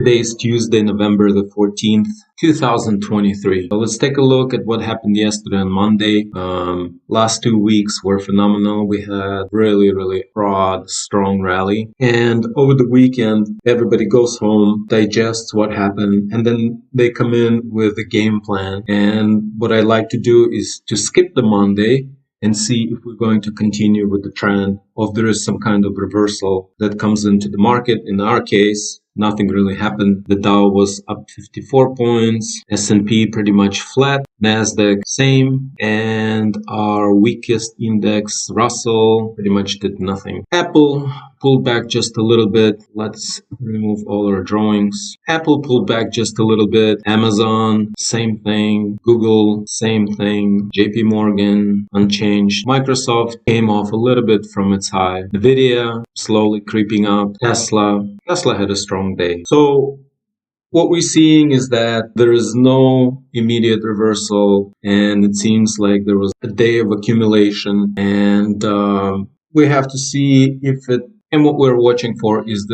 Today is Tuesday, November the 14th, 2023. So let's take a look at what happened yesterday on Monday. Last 2 weeks were phenomenal. We had really broad, strong rally. And over the weekend, everybody goes home, digests what happened, and then they come in with a game plan. And what I like to do is to skip the Monday and see if we're going to continue with the trend, or if there is some kind of reversal that comes into the market. In our case, nothing really happened. The Dow was up 54 points, S&P pretty much flat, Nasdaq same, and our weakest index, Russell, pretty much did nothing. Apple pulled back just a little bit. Let's remove all our drawings. Apple pulled back just a little bit. Amazon, same thing. Google, same thing. JP Morgan, unchanged. Microsoft came off a little bit from its high. Nvidia, slowly creeping up. Tesla had a strong day. So what we're seeing is that there is no immediate reversal, and it seems like there was a day of accumulation, and we have to see if it. And what we're watching for is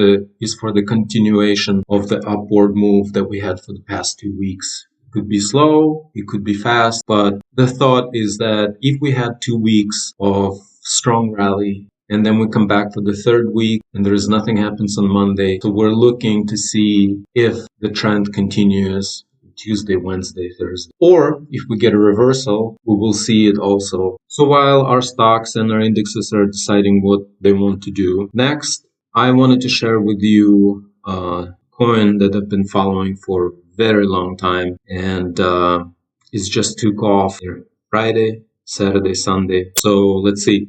for the continuation of the upward move that we had for the past 2 weeks. It could be slow, it could be fast, but the thought is that if we had 2 weeks of strong rally, and then we come back for the third week and there is nothing happens on Monday. So we're looking to see if the trend continues Tuesday, Wednesday, Thursday. Or if we get a reversal, we will see it also. So while our stocks and our indexes are deciding what they want to do next, I wanted to share with you a coin that I've been following for a very long time. And it just took off here Friday, Saturday, Sunday. So let's see.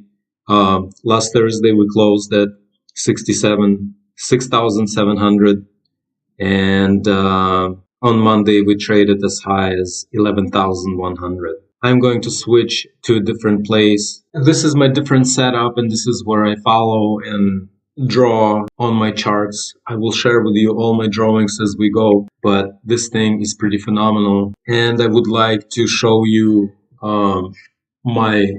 Last Thursday we closed at 6,700, and on Monday we traded as high as 11,100. I'm going to switch to a different place. This is my different setup, and this is where I follow and draw on my charts. I will share with you all my drawings as we go, but this thing is pretty phenomenal, and I would like to show you my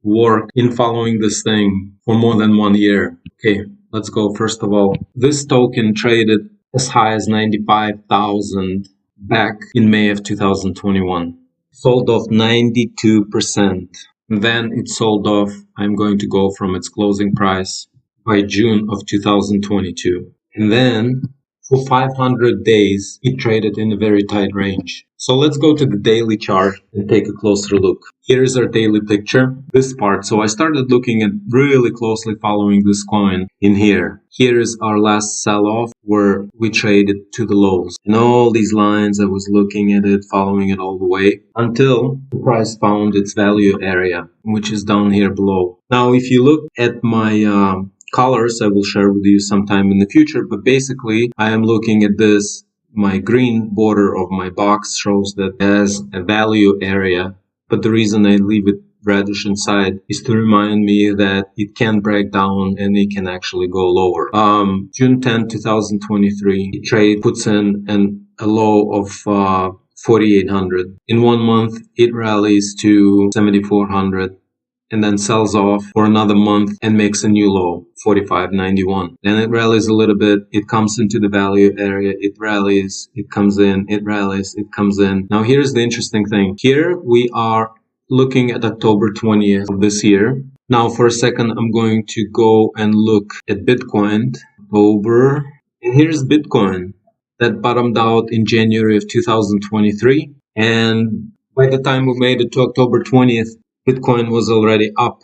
work in following this thing for more than 1 year. Okay, let's go. First of all, this token traded as high as 95,000 back in May of 2021. Sold off 92%. Then it sold off, I'm going to go from its closing price, by June of 2022. And then for 500 days, it traded in a very tight range. So let's go to the daily chart and take a closer look. Here's our daily picture, this part. So I started looking at really closely following this coin in here. Here is our last sell-off where we traded to the lows. And all these lines, I was looking at it, following it all the way until the price found its value area, which is down here below. Now, if you look at my colors, I will share with you sometime in the future, but basically I am looking at this. My green border of my box shows that it has a value area, but the reason I leave it reddish inside is to remind me that it can break down and it can actually go lower. June 10, 2023, the trade puts in a low of 4,800. In 1 month, it rallies to 7,400. And then sells off for another month and makes a new low, 45.91. Then it rallies a little bit, it comes into the value area, it rallies, it comes in, it rallies, it comes in. Now here's the interesting thing. Here we are looking at October 20th of this year. Now for a second, I'm going to go and look at Bitcoin. October, and here's Bitcoin that bottomed out in January of 2023. And by the time we made it to October 20th, Bitcoin was already up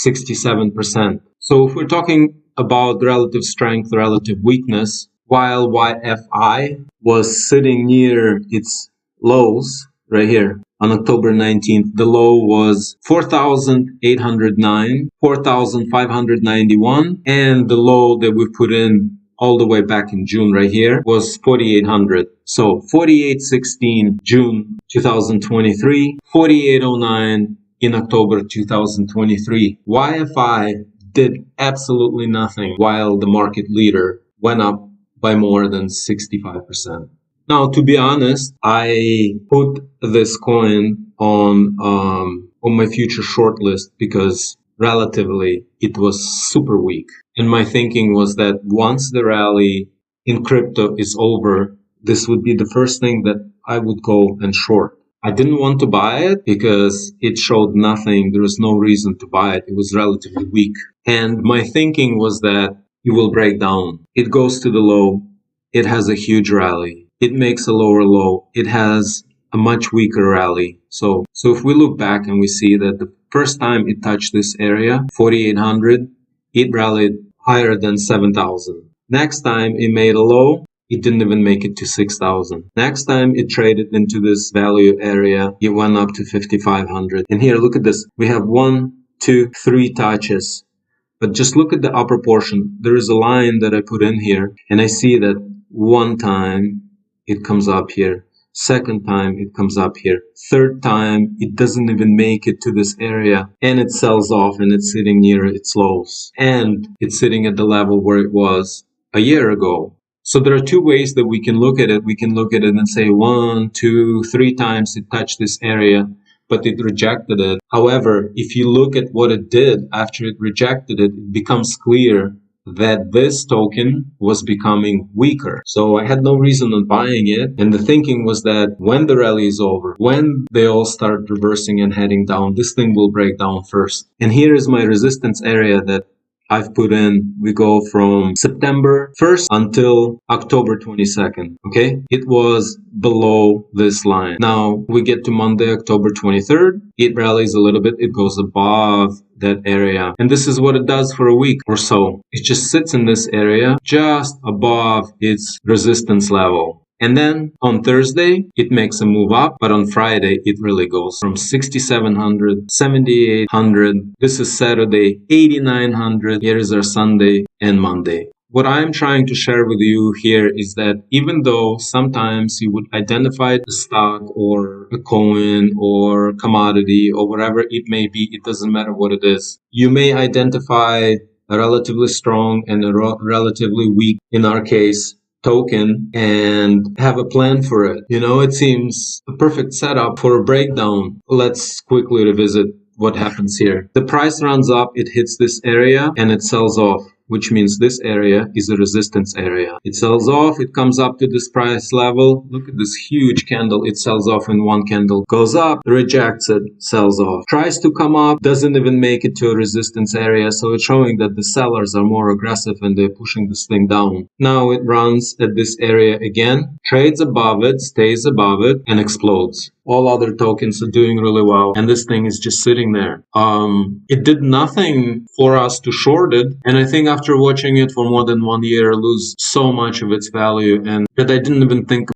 67%. So if we're talking about relative strength, relative weakness, while YFI was sitting near its lows right here on October 19th, the low was 4,809, 4,591, and the low that we put in all the way back in June right here was 4,800. So 4,816 June 2023, 4,809 in October 2023. YFI did absolutely nothing while the market leader went up by more than 65%. Now, to be honest, I put this coin on my future short list because relatively it was super weak. And my thinking was that once the rally in crypto is over, this would be the first thing that I would go and short. I didn't want to buy it because it showed nothing. There was no reason to buy it. It was relatively weak. And my thinking was that it will break down. It goes to the low. It has a huge rally. It makes a lower low. It has a much weaker rally. So if we look back and we see that the first time it touched this area, 4,800, it rallied higher than 7,000. Next time it made a low, it didn't even make it to 6,000. Next time it traded into this value area, it went up to 5,500. And here, look at this. We have 1, 2, 3 touches. But just look at the upper portion. There is a line that I put in here, and I see that one time it comes up here. Second time it comes up here. Third time it doesn't even make it to this area, and it sells off, and it's sitting near its lows. And it's sitting at the level where it was a year ago. So there are two ways that we can look at it. We can look at it and say 1, 2, 3 times it touched this area, but it rejected it. However, if you look at what it did after it rejected it, it becomes clear that this token was becoming weaker. So I had no reason on buying it. And the thinking was that when the rally is over, when they all start reversing and heading down, this thing will break down first. And here is my resistance area that I've put in. We go from September 1st until October 22nd. Okay, it was below this line. Now we get to Monday, October 23rd. It rallies a little bit. It goes above that area. And this is what it does for a week or so. It just sits in this area just above its resistance level. And then on Thursday, it makes a move up, but on Friday, it really goes from 6,700, 7,800. This is Saturday, 8,900. Here is our Sunday and Monday. What I'm trying to share with you here is that even though sometimes you would identify the stock or a coin or a commodity or whatever it may be, it doesn't matter what it is. You may identify a relatively strong and a relatively weak, in our case, token and have a plan for it. You know, it seems a perfect setup for a breakdown. Let's quickly revisit what happens here. The price runs up, it hits this area, and it sells off, which means this area is a resistance area. It sells off, it comes up to this price level. Look at this huge candle. It sells off in one candle. Goes up, rejects it, sells off. Tries to come up, doesn't even make it to a resistance area. So it's showing that the sellers are more aggressive and they're pushing this thing down. Now it runs at this area again, trades above it, stays above it, and explodes. All other tokens are doing really well, and this thing is just sitting there. It did nothing for us to short it, and I think after watching it for more than 1 year, lose so much of its value, and that I didn't even think